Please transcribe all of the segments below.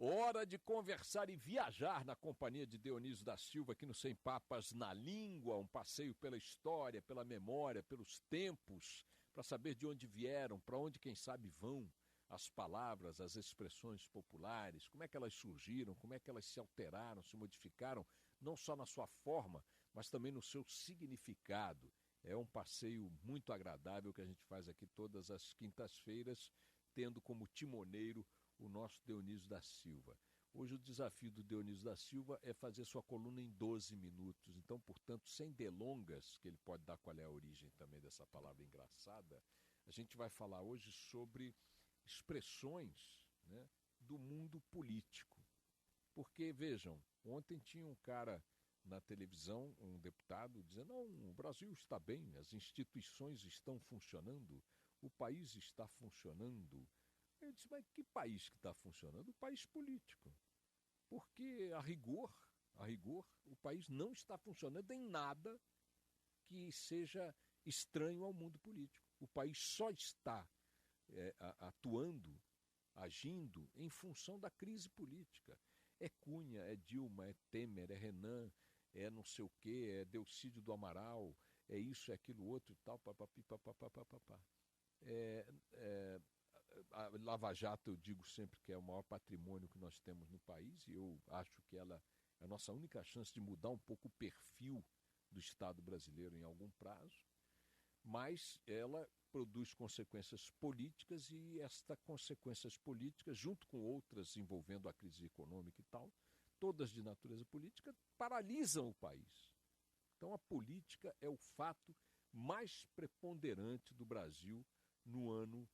Hora de conversar e viajar na companhia de Dionísio da Silva aqui no Sem Papas na Língua, um passeio pela história, pela memória, pelos tempos, para saber de onde vieram, para onde, quem sabe, vão as palavras, as expressões populares, como é que elas surgiram, como é que elas se alteraram, se modificaram, não só na sua forma, mas também no seu significado. É um passeio muito agradável que a gente faz aqui todas as quintas-feiras, tendo como timoneiro o nosso Dionísio da Silva. Hoje o desafio do Dionísio da Silva é fazer sua coluna em 12 minutos. Então, portanto, sem delongas, que ele pode dar qual é a origem também dessa palavra engraçada, a gente vai falar hoje sobre expressões, né, do mundo político. Porque, vejam, ontem tinha um cara na televisão, um deputado, dizendo: não, o Brasil está bem, as instituições estão funcionando, o país está funcionando. Eu disse: mas que país que está funcionando? O país político. Porque, a rigor, o país não está funcionando em nada que seja estranho ao mundo político. O país só está atuando, agindo em função da crise política. É Cunha, é Dilma, é Temer, é Renan, é não sei o quê, é Delcídio do Amaral, é isso, é aquilo outro e tal, papapi, papapá. A Lava Jato, eu digo sempre que é o maior patrimônio que nós temos no país, e eu acho que ela é a nossa única chance de mudar um pouco o perfil do Estado brasileiro em algum prazo, mas ela produz consequências políticas, e estas consequências políticas, junto com outras envolvendo a crise econômica e tal, todas de natureza política, paralisam o país. Então a política é o fato mais preponderante do Brasil no ano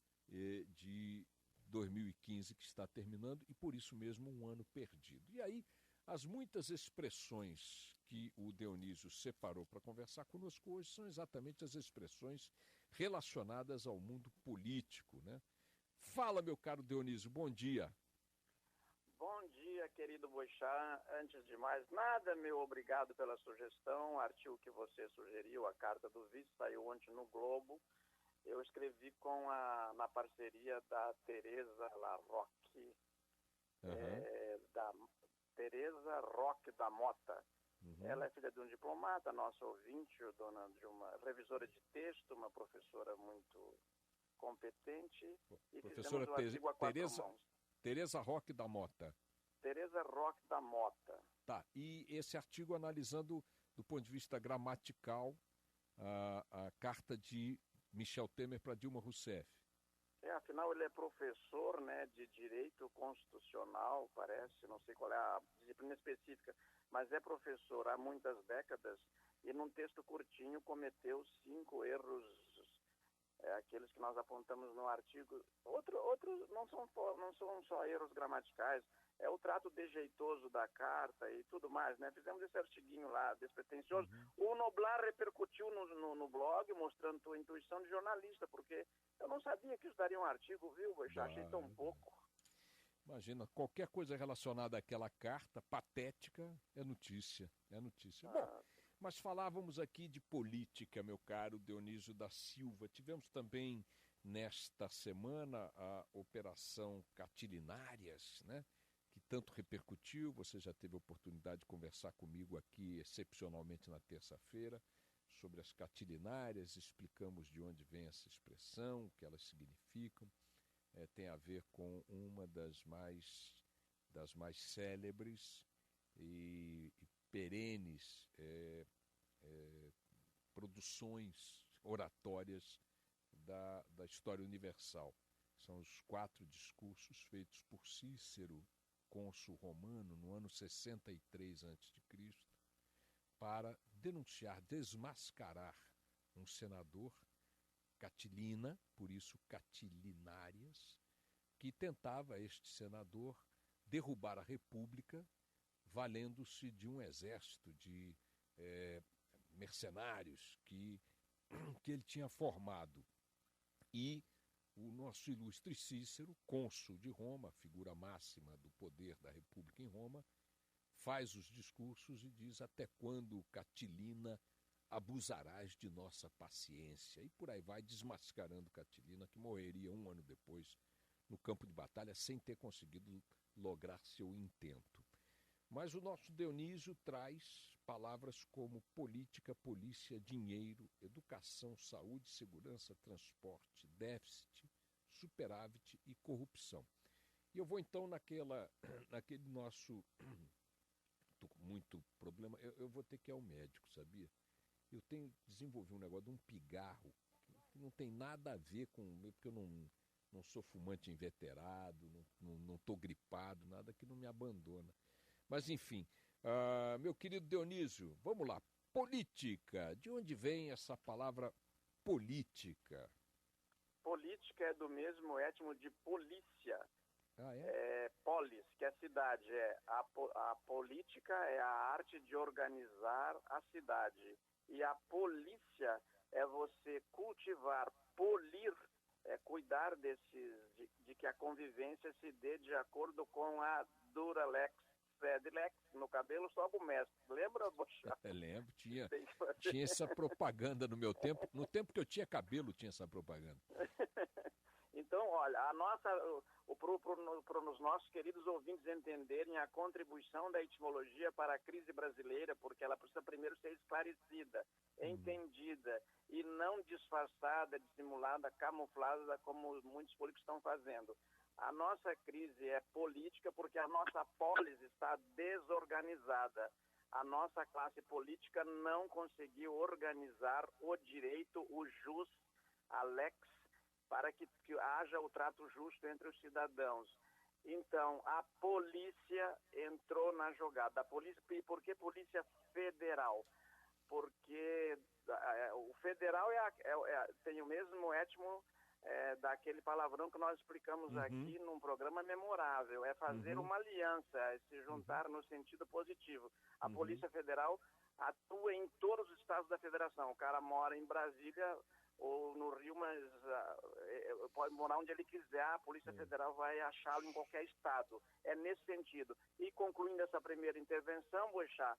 de 2015 que está terminando, e por isso mesmo um ano perdido. E aí as muitas expressões que o Dionísio separou para conversar conosco hoje são exatamente as expressões relacionadas ao mundo político, né? Fala, meu caro Dionísio, bom dia. Bom dia, querido Boixá. Antes de mais nada, meu obrigado pela sugestão. O artigo que você sugeriu, a Carta do Vice, saiu ontem no Globo. Eu escrevi na parceria da Tereza Larroque, da Tereza Roque da Mota. Ela é filha de um diplomata, nossa ouvinte, dona de uma revisora de texto, uma professora muito competente. E professora fizemos o artigo a quatro mãos. Tereza Roque da Mota. Tereza Roque da Mota. Tá, e esse artigo analisando do ponto de vista gramatical a carta de Michel Temer para Dilma Rousseff. Afinal ele é professor, né, de Direito Constitucional, parece, não sei qual é a disciplina específica, mas é professor há muitas décadas e num texto curtinho cometeu 5 erros, aqueles que nós apontamos no artigo. Outros não são só erros gramaticais, é o trato desjeitoso da carta e tudo mais, né? Fizemos esse artiguinho lá, despretensioso. O Noblar repercutiu no blog, mostrando tua intuição de jornalista, porque eu não sabia que isso daria um artigo, viu? Eu já achei tão pouco. Imagina, qualquer coisa relacionada àquela carta patética é notícia, Bom, mas falávamos aqui de política, meu caro Dionísio da Silva. Tivemos também nesta semana a Operação Catilinárias, né? Que tanto repercutiu. Você já teve a oportunidade de conversar comigo aqui excepcionalmente na terça-feira sobre as catilinárias, explicamos de onde vem essa expressão, o que elas significam. Tem a ver com uma das mais célebres e perenes produções oratórias da história universal. São os 4 discursos feitos por Cícero, cônsul romano, no ano 63 a.C., para denunciar, desmascarar um senador, Catilina, por isso Catilinárias, que tentava, este senador, derrubar a República valendo-se de um exército de mercenários que ele tinha formado. E o nosso ilustre Cícero, cônsul de Roma, figura máxima do poder da República em Roma, faz os discursos e diz: até quando, Catilina, abusarás de nossa paciência? E por aí vai, desmascarando Catilina, que morreria um ano depois no campo de batalha sem ter conseguido lograr seu intento. Mas o nosso Dionísio traz palavras como política, polícia, dinheiro, educação, saúde, segurança, transporte, déficit, superávit e corrupção. E eu vou então naquele nosso... Estou com muito problema, eu vou ter que ir ao médico, sabia? Eu desenvolvi um negócio de um pigarro que não tem nada a ver com... Porque eu não sou fumante inveterado, não estou gripado, nada que não me abandona. Mas, enfim, meu querido Dionísio, vamos lá. Política. De onde vem essa palavra política? Política é do mesmo étimo de polícia. Ah, é? Polis, que é cidade. A política é a arte de organizar a cidade. E a polícia é você cultivar, polir, cuidar de que a convivência se dê de acordo com a Duralex. Fedilex, no cabelo só o mestre. Lembra, Bochá? Lembro, tinha essa propaganda no meu tempo. No tempo que eu tinha cabelo, tinha essa propaganda. Então, olha, para os nossos queridos ouvintes entenderem a contribuição da etimologia para a crise brasileira, porque ela precisa primeiro ser esclarecida, entendida e não disfarçada, dissimulada, camuflada, como muitos políticos estão fazendo. A nossa crise é política porque a nossa polis está desorganizada. A nossa classe política não conseguiu organizar o direito, o jus, a lex, para que haja o trato justo entre os cidadãos. Então, a polícia entrou na jogada. E por que polícia federal? Porque o federal tem o mesmo étimo daquele palavrão que nós explicamos aqui num programa memorável. É fazer uma aliança, é se juntar no sentido positivo. A Polícia Federal atua em todos os estados da federação. O cara mora em Brasília ou no Rio, mas pode morar onde ele quiser, a Polícia Federal vai achá-lo em qualquer estado. É nesse sentido. E concluindo essa primeira intervenção, Boixá,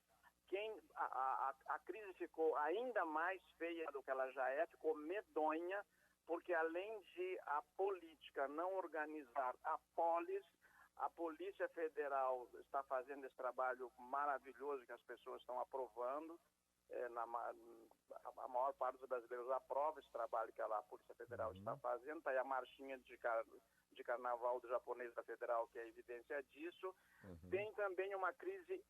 a crise ficou ainda mais feia do que ela já ficou medonha, porque além de a política não organizar a polis, a Polícia Federal está fazendo esse trabalho maravilhoso que as pessoas estão aprovando. A maior parte dos brasileiros aprova esse trabalho que a Polícia Federal está fazendo. Está aí a marchinha de carnaval do japonês da Federal, que é evidência disso. Tem também uma crise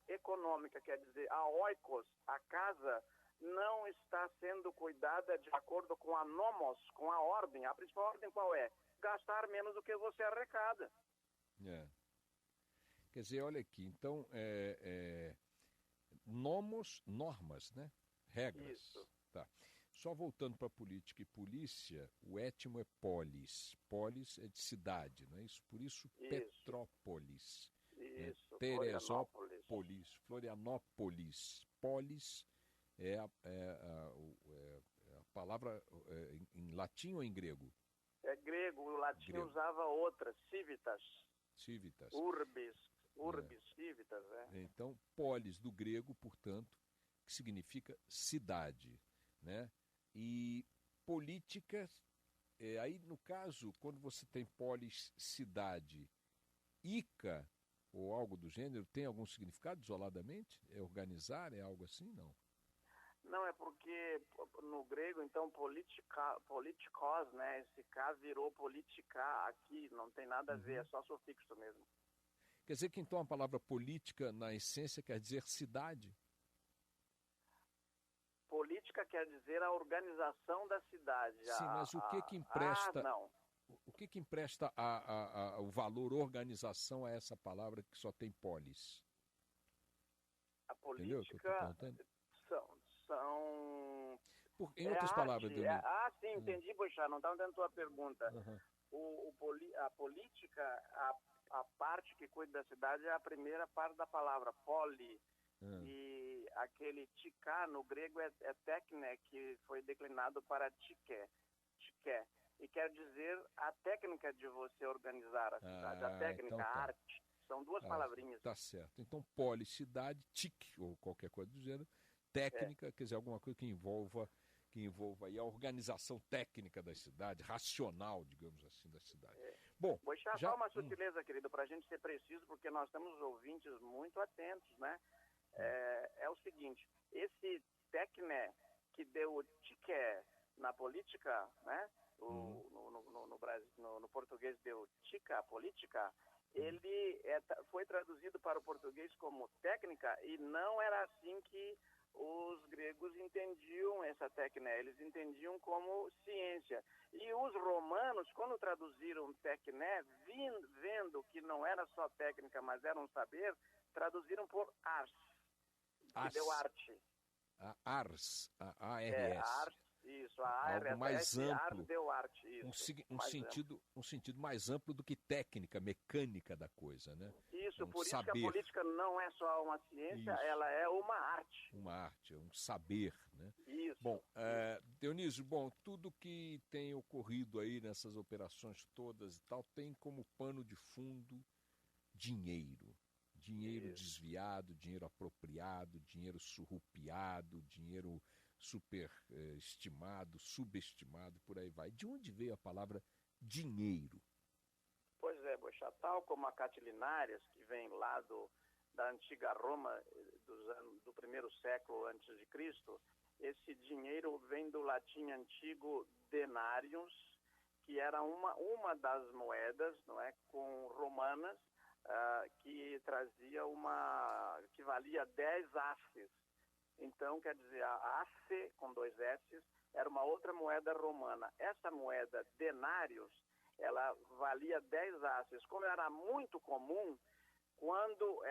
econômica, quer dizer, a oikos, a casa, não está sendo cuidada de acordo com a nomos, com a ordem. A principal ordem qual é? Gastar menos do que você arrecada. Quer dizer, olha aqui, então, normas, né? Regras. Isso. Tá. Só voltando para política e polícia, o étimo é polis. Polis é de cidade, não é isso? Por isso, Petrópolis. Isso, Teresópolis, Florianópolis. Polis é a palavra em latim ou em grego? É grego, o latim usava outra, civitas. Urbis, civitas, Então, polis do grego, portanto, que significa cidade, né? E política, aí no caso, quando você tem polis, cidade, ica, ou algo do gênero, tem algum significado isoladamente? É organizar, é algo assim? Não. Não, é porque no grego, então, politikos, né? Esse K virou politica aqui, não tem nada a ver, é só sufixo mesmo. Quer dizer que então a palavra política, na essência, quer dizer cidade? Política quer dizer a organização da cidade. Sim, mas o que empresta... não. O que empresta o valor organização a essa palavra que só tem polis? A política... Entendeu o que eu estou perguntando? São... Em outras palavras, Dionísio. Sim, entendi, Boixá, não estava entendendo a tua pergunta. A política, a parte que cuida da cidade é a primeira parte da palavra, poli. E aquele tika no grego é técnica, que foi declinado para tike. E quer dizer a técnica de você organizar a cidade, a técnica, então, a arte. São duas palavrinhas. Tá certo. Então, poli, cidade, tique, ou qualquer coisa do gênero, técnica, quer dizer, alguma coisa que envolva aí a organização técnica da cidade, racional, digamos assim, da cidade. Bom, Boixá, já... só uma sutileza, querido, para a gente ser preciso, porque nós temos ouvintes muito atentos, né? É o seguinte, esse tecné que deu o tique na política, né? No português deu tica política, ele foi traduzido para o português como técnica, e não era assim que os gregos entendiam essa tecné, eles entendiam como ciência. E os romanos, quando traduziram tecné, vendo que não era só técnica, mas era um saber, traduziram por ars, que deu arte. Ars, ars, isso, a algo mais amplo. Ars deu arte, isso. Um sentido mais amplo do que técnica, mecânica da coisa, né? Isso, por saber. Isso que a política não é só uma ciência, ela é uma arte. Uma arte, um saber, né? Isso. Bom, Dionísio, tudo que tem ocorrido aí nessas operações todas e tal, tem como pano de fundo dinheiro. Dinheiro desviado, dinheiro apropriado, dinheiro surrupiado, dinheiro superestimado, subestimado, por aí vai. De onde veio a palavra dinheiro? Pois é, Boixá, tal como a Catilinarias, que vem lá da antiga Roma, do primeiro século antes de Cristo, esse dinheiro vem do latim antigo denarius, que era uma das moedas, não é, com romanas, que trazia que valia 10 asses. Então, quer dizer, a asse, com 2 S, era uma outra moeda romana. Essa moeda denarius, ela valia 10 asses. Como era muito comum, quando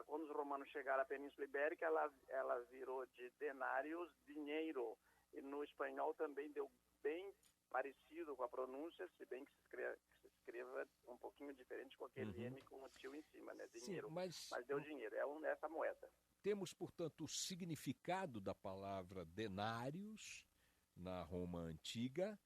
os romanos chegaram à Península Ibérica, ela virou de denarius, dinheiro. E no espanhol também deu bem parecido com a pronúncia, se bem que se escreva um pouquinho diferente com aquele M com o tio em cima, né? Dinheiro. Sim, mas deu dinheiro, é essa moeda. Temos, portanto, o significado da palavra denários na Roma Antiga,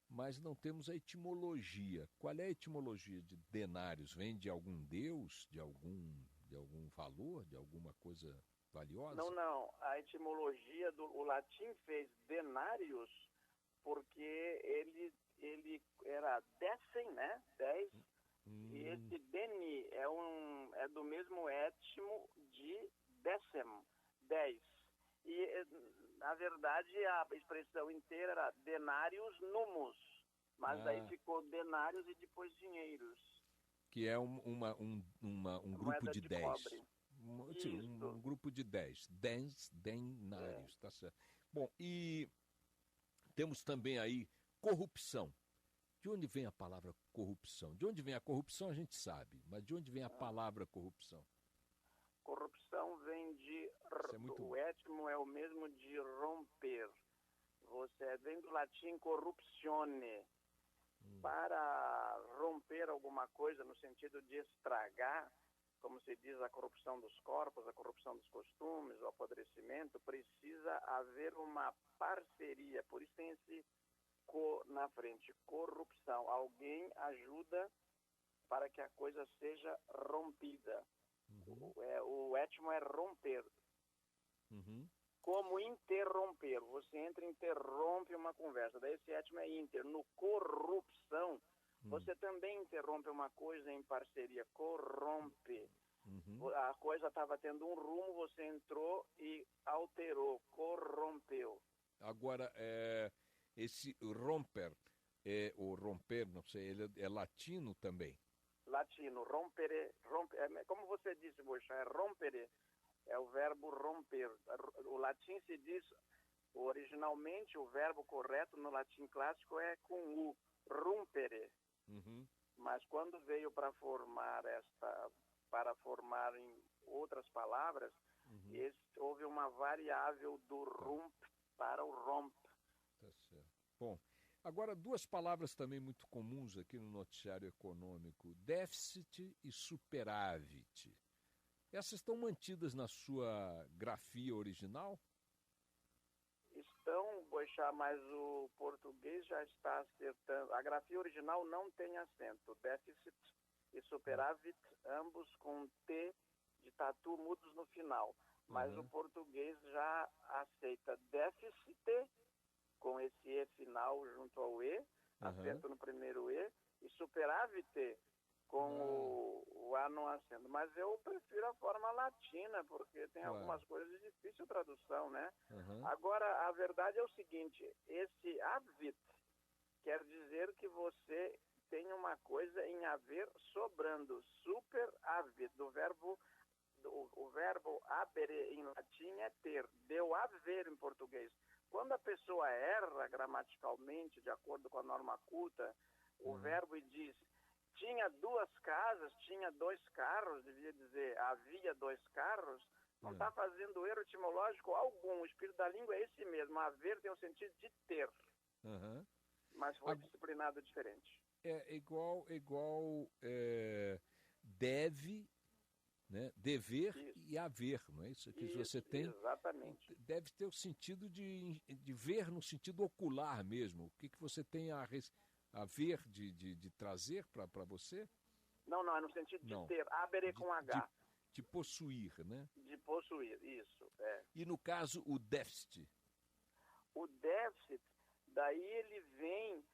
mas não temos a etimologia. Qual é a etimologia de denários? Vem de algum deus, de algum valor, de alguma coisa valiosa? Não. A etimologia o latim fez denários porque ele era decem, né? 10. E esse deni é do mesmo étimo de décimo, 10. E, na verdade, a expressão inteira era denarius numus, mas daí ficou denários e depois dinheiros. Que é um grupo de 10. Um grupo de 10. Denários, tá certo. Bom, e temos também aí corrupção. De onde vem a palavra corrupção? De onde vem a corrupção a gente sabe, mas de onde vem a palavra corrupção? Corrupção vem de... O étimo é o mesmo de romper. Vem do latim corruptione. Para romper alguma coisa no sentido de estragar, como se diz, a corrupção dos corpos, a corrupção dos costumes, o apodrecimento, precisa haver uma parceria. Por isso tem esse na frente, corrupção. Alguém ajuda para que a coisa seja rompida. O étimo é romper. Como interromper. Você entra e interrompe uma conversa. Daí esse étimo é inter. No corrupção, você também interrompe uma coisa em parceria. Corrompe. A coisa estava tendo um rumo, você entrou e alterou. Corrompeu. Agora, esse romper, ou romper, não sei, ele é latino também? Latino, rompere, como você disse, Boixá, é rompere, é o verbo romper. O latim se diz, originalmente, o verbo correto no latim clássico é com u, rompere. Mas quando veio para formar em outras palavras, houve uma variável do rump para o romp. Tá certo. Bom, agora 2 palavras também muito comuns aqui no noticiário econômico, déficit e superávit. Essas estão mantidas na sua grafia original? Estão, Boixá, mas o português já está acertando. A grafia original não tem acento. Déficit e superávit, ambos com T de tatu mudos no final. Mas o português já aceita déficit com esse E final junto ao E, acento no primeiro E, e superávit com o A não acento. Mas eu prefiro a forma latina, porque tem algumas coisas de difícil tradução, né? Agora, a verdade é o seguinte, esse avit quer dizer que você tem uma coisa em haver sobrando, superávit, o verbo habere em latim é ter, deu haver em português. Quando a pessoa erra gramaticalmente, de acordo com a norma culta, o verbo e diz, tinha 2 casas, tinha 2 carros, devia dizer, havia 2 carros, não está fazendo erro etimológico algum. O espírito da língua é esse mesmo, haver tem o sentido de ter. Mas foi disciplinado diferente. É igual deve, né? Dever e haver, não é isso? Que você tem. Exatamente. Deve ter o sentido de ver no sentido ocular mesmo. O que você tem a ver de trazer para você? Não, é no sentido de ter. Habere com H. De possuir, né? De possuir, isso. É. E no caso, o déficit? O déficit, daí ele vem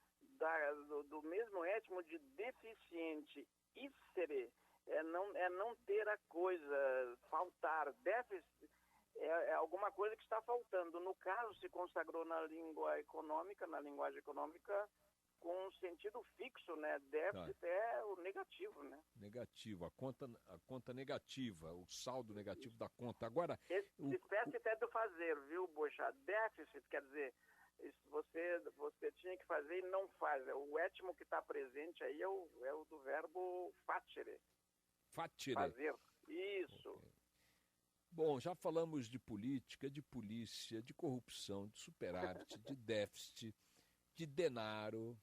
do mesmo étimo de deficiente, issere, é não ter a coisa, faltar. Déficit é alguma coisa que está faltando. No caso, se consagrou na língua econômica, na linguagem econômica, com um sentido fixo, né? Déficit é o negativo, né? Negativo, a conta negativa, o saldo negativo da conta. Agora... Déficit é do fazer, viu, Bocha? Déficit quer dizer... Você tinha que fazer e não faz. O étimo que está presente aí é o do verbo facere. Facere. Fazer. Isso. Okay. Bom, já falamos de política, de polícia, de corrupção, de superávit, de déficit, de denaro.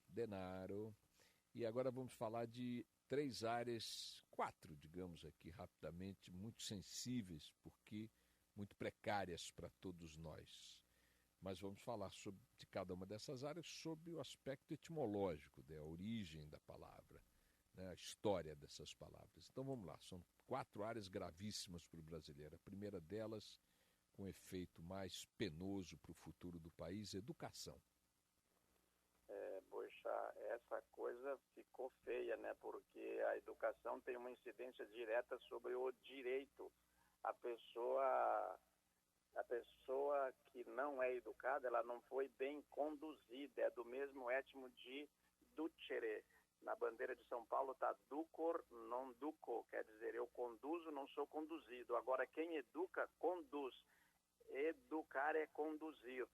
E agora vamos falar de 3 áreas, 4, digamos aqui rapidamente, muito sensíveis, porque muito precárias para todos nós. Mas vamos falar de cada uma dessas áreas sob o aspecto etimológico, a origem da palavra, né, a história dessas palavras. Então vamos lá, são 4 áreas gravíssimas para o brasileiro. A primeira delas, com efeito mais penoso para o futuro do país, educação. Poxa, essa coisa ficou feia, né? Porque a educação tem uma incidência direta sobre o direito. A pessoa que não é educada, ela não foi bem conduzida, é do mesmo étimo de ducere. Na bandeira de São Paulo está ducor, non duco, quer dizer, eu conduzo, não sou conduzido. Agora, quem educa, conduz. Educar é conduzir.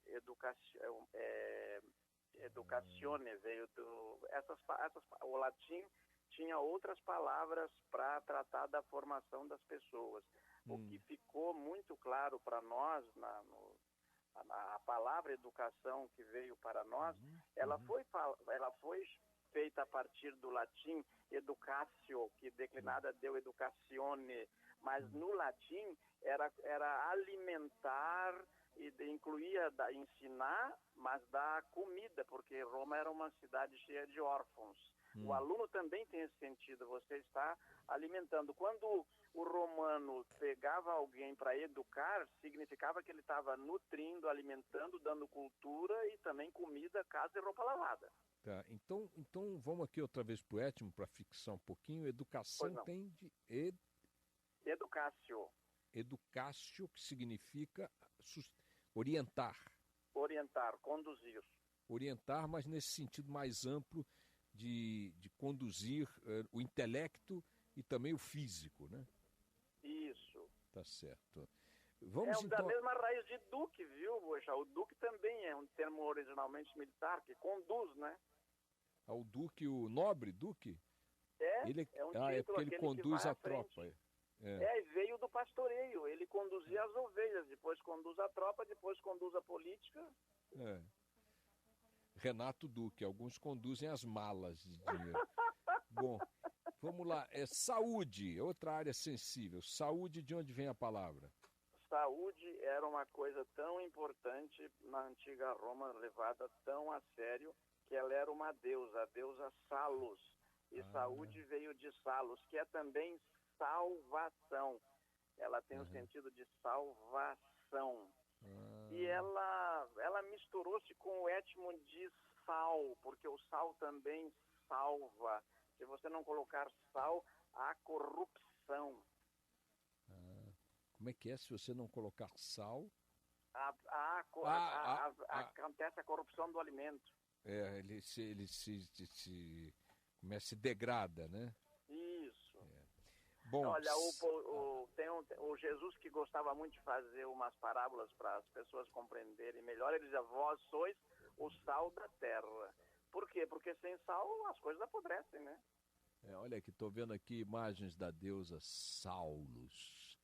Educazione veio do... o latim tinha outras palavras para tratar da formação das pessoas. O que ficou muito claro para nós, a palavra educação que veio para nós, ela foi feita a partir do latim educatio, que declinada deu educazione, mas no latim era alimentar e incluía ensinar, mas dar comida, porque Roma era uma cidade cheia de órfãos. O aluno também tem esse sentido, você está alimentando. Quando o romano pegava alguém para educar, significava que ele estava nutrindo, alimentando, dando cultura e também comida, casa e roupa lavada. Tá, então vamos aqui outra vez para o étimo, para fixar um pouquinho. Educação tem de... Educatio. Educatio, que significa orientar. Orientar, conduzir. Orientar, mas nesse sentido mais amplo de conduzir o intelecto e também o físico, né? Isso. Tá certo. Vamos da mesma raiz de duque, viu, Bocha? O duque também é um termo originalmente militar, que conduz, né? O duque, o nobre duque? Ele é um título, é porque ele conduz a tropa. E veio do pastoreio. Ele conduzia as ovelhas, depois conduz a tropa, depois conduz a política. Renato Duque, alguns conduzem as malas de dinheiro. Bom, vamos lá. Saúde, outra área sensível. Saúde, de onde vem a palavra? Saúde era uma coisa tão importante na antiga Roma, levada tão a sério, que ela era uma deusa, a deusa Salus. E saúde veio de Salus, que é também salvação. Ela tem o sentido de salvação. E ela misturou-se com o étimo de sal, porque o sal também salva. Se você não colocar sal, há corrupção. Como é que é se você não colocar sal? Acontece a corrupção do alimento. Ele se degrada, né? Isso. Bom, olha, tem o Jesus que gostava muito de fazer umas parábolas para as pessoas compreenderem melhor. Ele dizia: vós sois o sal da terra. Por quê? Porque sem sal as coisas apodrecem, né? Olha aqui, estou vendo aqui imagens da deusa Salus.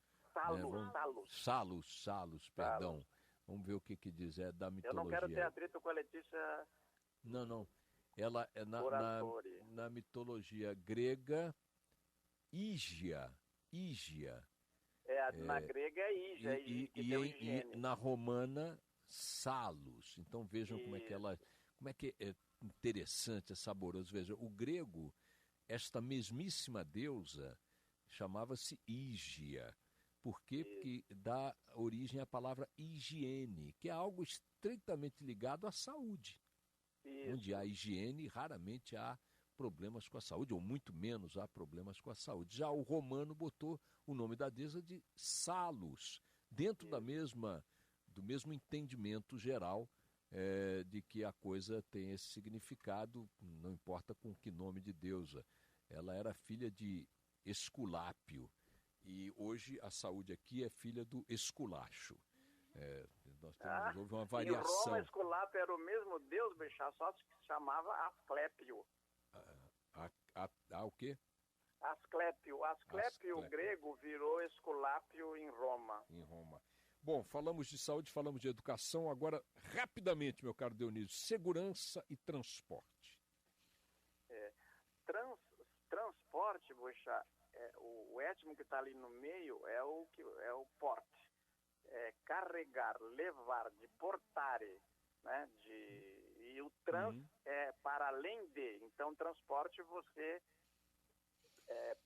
Salus, perdão. Vamos ver o que diz, da mitologia. Eu não quero ter atrito com a Letícia. Não. Ela é na mitologia grega, Ígia. Na grega é Ígia. E na romana, Salus. Então vejam como é que é interessante, é saboroso. Veja, o grego, esta mesmíssima deusa, chamava-se Ígia. Por quê? Porque dá origem à palavra higiene, que é algo estreitamente ligado à saúde. Isso. Onde há higiene, raramente há problemas com a saúde, ou muito menos há problemas com a saúde. Já o romano botou o nome da deusa de Salus, dentro do mesmo entendimento geral de que a coisa tem esse significado, não importa com que nome de deusa. Ela era filha de Esculápio, e hoje a saúde aqui é filha do Esculacho. Houve uma variação. Em Roma, Esculápio era o mesmo deus, bicho, só se chamava Asclépio. O quê? Asclépio, grego, virou Esculápio em Roma. Bom, falamos de saúde, falamos de educação, agora, rapidamente, meu caro Dionísio, segurança e transporte. Transporte, boxa, o étimo que está ali no meio é o porte. Carregar, levar, de portare, né? E o é para além de. Então, transporte você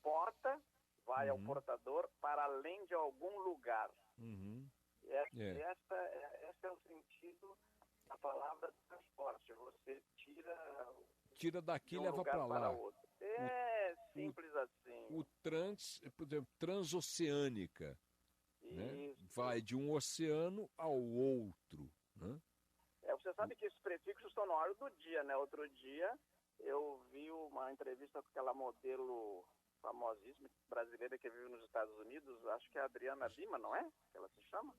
porta, vai ao portador para além de algum lugar. Esse é o sentido da palavra transporte. Você tira daqui e um leva para lá. Outro. Simples assim. Por exemplo, transoceânica. Né? Vai de um oceano ao outro. Né? Você sabe que esses prefixos estão na hora do dia, né? Outro dia eu vi uma entrevista com aquela modelo famosíssima brasileira que vive nos Estados Unidos, acho que é a Adriana Lima, não é? Que ela se chama?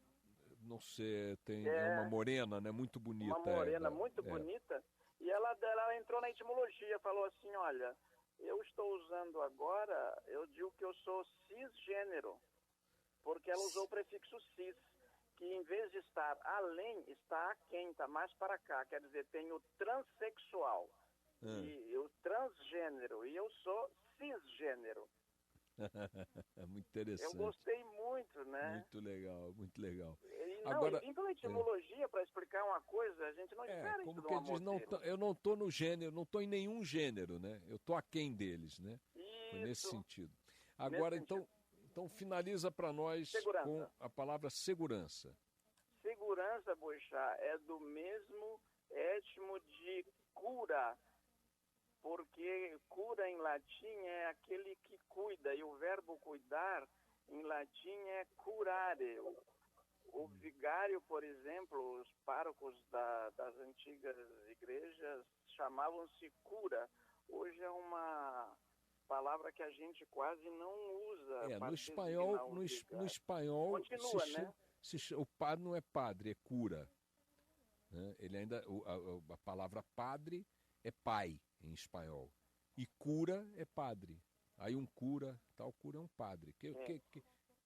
Não sei, é uma morena, né? Muito bonita. Uma morena muito bonita. E ela entrou na etimologia, falou assim: olha, eu estou usando agora, eu digo que eu sou cisgênero, porque ela usou o prefixo cis, que em vez de estar além, está aquém, está mais para cá. Quer dizer, tem o transexual e o transgênero, e eu sou cisgênero. Muito interessante. Eu gostei muito, né? Muito legal, muito legal. Agora, e pela etimologia, para explicar uma coisa, a gente não espera isso como que diz, eu não estou no gênero, não estou em nenhum gênero, né? Eu estou aquém deles, né? Isso. Foi nesse sentido. Agora, então finaliza para nós com a palavra segurança. Segurança, Boixá, é do mesmo étimo de cura, porque cura em latim é aquele que cuida, e o verbo cuidar em latim é curare. O vigário, por exemplo, os párocos das antigas igrejas chamavam-se cura. Hoje é uma palavra que a gente quase não usa. No espanhol continua, né? O padre não é padre, é cura. Né? Ele ainda, a palavra padre é pai em espanhol. E cura é padre. Aí um cura, tal cura é um padre.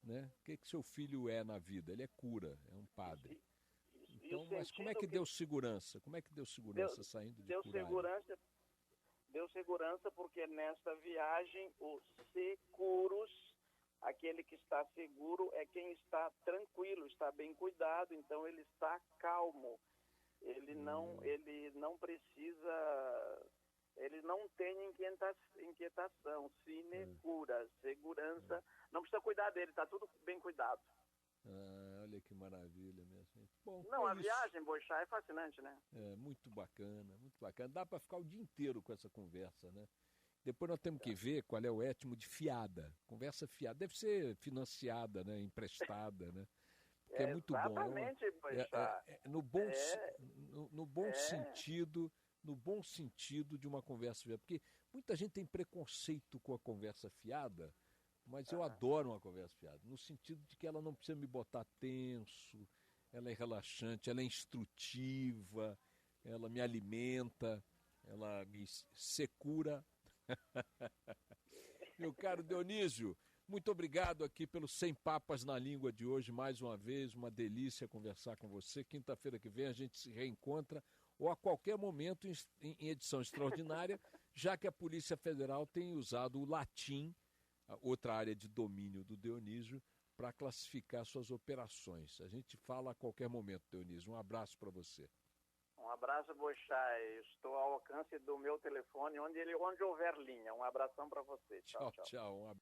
Né? O que seu filho é na vida? Ele é cura, é um padre. Então, mas como é que deu segurança? Como é que deu segurança saindo de curar? Deu segurança porque nesta viagem os seguros, aquele que está seguro é quem está tranquilo, está bem cuidado, então ele está calmo. Ele não precisa, ele não tem inquietação, sinecura, segurança, não precisa cuidar dele, está tudo bem cuidado. Olha que maravilha mesmo. Bom, Não, a isso. viagem, Boixá, é fascinante, né? Muito bacana, muito bacana. Dá para ficar o dia inteiro com essa conversa, né? Depois nós temos que ver qual é o étimo de fiada. Conversa fiada. Deve ser financiada, né? Emprestada, né? Porque é muito bom. Exatamente, Boixá. No bom, É, no bom é, sentido, no bom sentido de uma conversa fiada. Porque muita gente tem preconceito com a conversa fiada, mas eu aham. adoro uma conversa fiada. No sentido de que ela não precisa me botar tenso, ela é relaxante, ela é instrutiva, ela me alimenta, ela me secura. Meu caro Dionísio, muito obrigado aqui pelos 100 Papas na Língua de hoje, mais uma vez, uma delícia conversar com você. Quinta-feira que vem a gente se reencontra, ou a qualquer momento em edição extraordinária, já que a Polícia Federal tem usado o latim, outra área de domínio do Dionísio, para classificar suas operações. A gente fala a qualquer momento, Dionísio. Um abraço para você. Um abraço, Boixá. Estou ao alcance do meu telefone, onde houver linha. Um abração para você. Tchau, Tchau, tchau. tchau. Um abraço.